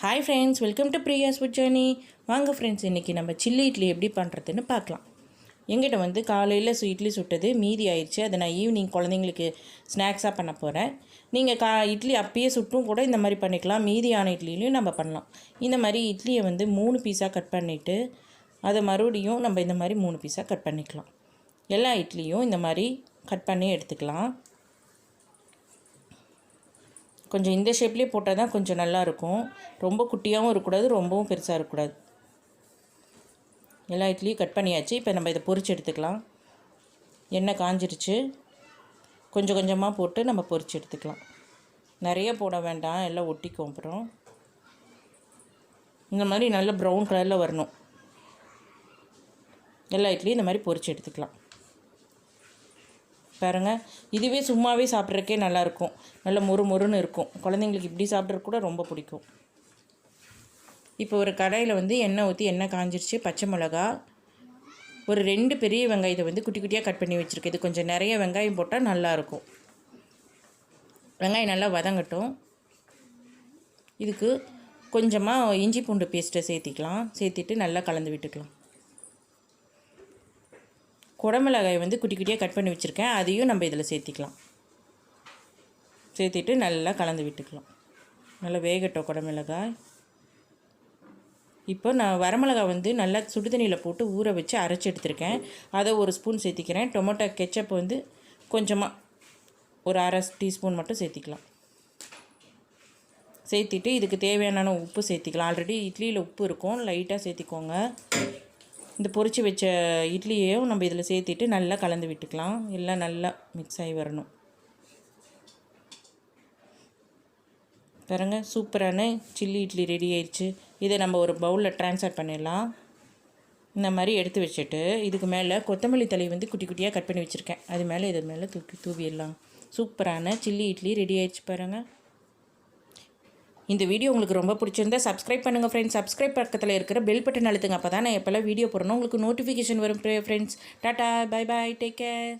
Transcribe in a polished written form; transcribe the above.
Hi friends, welcome to Priya's food journey. வாங்க friends, இன்றைக்கி நம்ம சில்லி இட்லி எப்படி பண்ணுறதுன்னு பார்க்கலாம். எங்கிட்ட வந்து காலையில் இட்லி சுட்டது மீதி ஆயிடுச்சு. அதை நான் ஈவினிங் குழந்தைங்களுக்கு ஸ்நாக்ஸாக பண்ண போகிறேன். நீங்கள் இட்லி அப்பயே சுட்டும் கூட இந்த மாதிரி பண்ணிக்கலாம். மீதியான இட்லிலையும் நம்ம பண்ணலாம். இந்த மாதிரி இட்லியை வந்து 3 பீஸாக கட் பண்ணிவிட்டு அதை மறுபடியும் நம்ம இந்த மாதிரி 3 பீஸாக கட் பண்ணிக்கலாம். எல்லா இட்லியும் இந்த மாதிரி கட் பண்ணி எடுத்துக்கலாம். கொஞ்சம் இந்த ஷேப்லேயே போட்டால் தான் கொஞ்சம் நல்லாயிருக்கும். ரொம்ப குட்டியாகவும் இருக்கக்கூடாது, ரொம்பவும் பெருசாக இருக்கக்கூடாது. எல்லா இட்லியும் கட் பண்ணியாச்சு. இப்போ நம்ம இதை பொரிச்சு எடுத்துக்கலாம். எண்ணெய் காஞ்சிருச்சு. கொஞ்சம் கொஞ்சமாக போட்டு நம்ம பொரிச்சு எடுத்துக்கலாம். நிறைய போட வேண்டாம், எல்லாம் ஒட்டிக்கும். அப்புறம் இந்த மாதிரி நல்ல ப்ரௌன் கலரில் வரணும். எல்லா இட்லியும் இந்த மாதிரி பொரிச்சு எடுத்துக்கலாம். பாருங்கள், இதுவே சும்மாவே சாப்பிட்றக்கே நல்லாயிருக்கும். நல்ல மொறுன்னு இருக்கும். குழந்தைங்களுக்கு இப்படி சாப்பிட்றது கூட ரொம்ப பிடிக்கும். இப்போ ஒரு கடாயில் வந்து எண்ணெய் ஊற்றி எண்ணெய் காஞ்சிருச்சு. பச்சை மிளகா, ஒரு 2 பெரிய வெங்காயத்தை வந்து குட்டி குட்டியாக கட் பண்ணி வச்சுருக்கேன். இது கொஞ்சம் நிறைய வெங்காயம் போட்டால் நல்லாயிருக்கும். வெங்காயம் நல்லா வதங்கட்டும். இதுக்கு கொஞ்சமாக இஞ்சி பூண்டு பேஸ்ட்டை சேர்த்திட்டு நல்லா கலந்து விட்டுக்கலாம். குடமிளகாய் வந்து குட்டி குட்டியாக கட் பண்ணி வச்சுருக்கேன். அதையும் நம்ம இதில் சேர்த்திட்டு நல்லா கலந்து விட்டுக்கலாம். நல்லா வேகட்டும் குடமிளகாய். இப்போ நான் வரமிளகாய் வந்து நல்லா சுடுதண்ணியில் போட்டு ஊற வச்சு அரைச்சி எடுத்துருக்கேன். அதை ஒரு ஸ்பூன் சேர்த்திக்கிறேன். டொமேட்டோ கெச்சப் வந்து கொஞ்சமாக ஒரு அரை டீஸ்பூன் மட்டும் சேர்த்திட்டு இதுக்கு தேவையான உப்பு சேர்த்திக்கலாம். ஆல்ரெடி இட்லியில் உப்பு இருக்கும், லைட்டாக சேர்த்திக்கோங்க. இந்த பொரிச்சு வச்ச இட்லியையும் நம்ம இதில் சேர்த்திட்டு நல்லா கலந்து விட்டுக்கலாம். எல்லாம் நல்லா மிக்ஸ் ஆகி வரணும். பாருங்க, சூப்பரான சில்லி இட்லி ரெடி ஆயிடுச்சு. இதை நம்ம ஒரு பவுலில் ட்ரான்ஸ்ஃபர் பண்ணிடலாம். இந்த மாதிரி எடுத்து வச்சுட்டு இதுக்கு மேலே கொத்தமல்லி தழை வந்து குட்டி குட்டியாக கட் பண்ணி வச்சுருக்கேன். அது மேலே இது மேலே தூவிடலாம். சூப்பரான சில்லி இட்லி ரெடி ஆயிடுச்சு பாருங்கள். இந்த வீடியோ உங்களுக்கு ரொம்ப பிடிச்சிருந்தா சப்ஸ்கிரைப் பண்ணுங்கள் ஃப்ரெண்ட்ஸ். சப்ஸ்கிரைப் பக்கத்தில் இருக்கிற பெல் பட்டன் அழுத்துங்க. அப்போ தான் நான் எப்போல்லாம் வீடியோ போடணும் உங்களுக்கு நோட்டிஃபிகேஷன் வரும் friends. Tata, bye bye, take care.